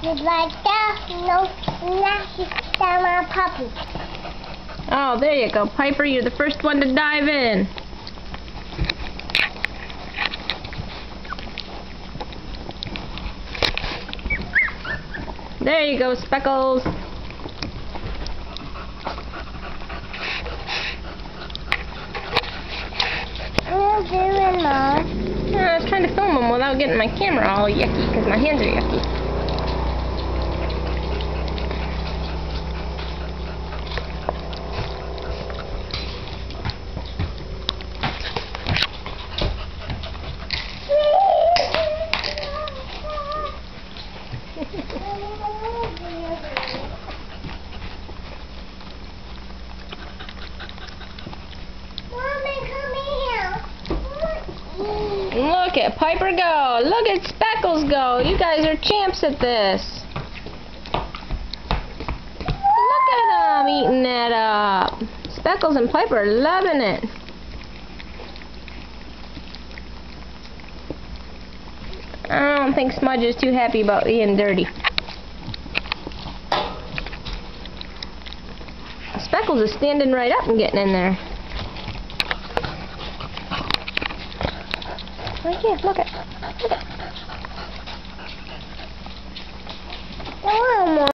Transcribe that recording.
You'd like that? No, not down my puppy. Oh, there you go, Piper. You're the first one to dive in. There you go, Speckles. What are you doing, Mom? I was trying to film them without getting my camera all yucky, because my hands are yucky. Look at Piper go. Look at Speckles go. You guys are champs at this. Look at them eating that up. Speckles and Piper are loving it. I don't think Smudge is too happy about being dirty. Speckles is standing right up and getting in there. Right here, look at.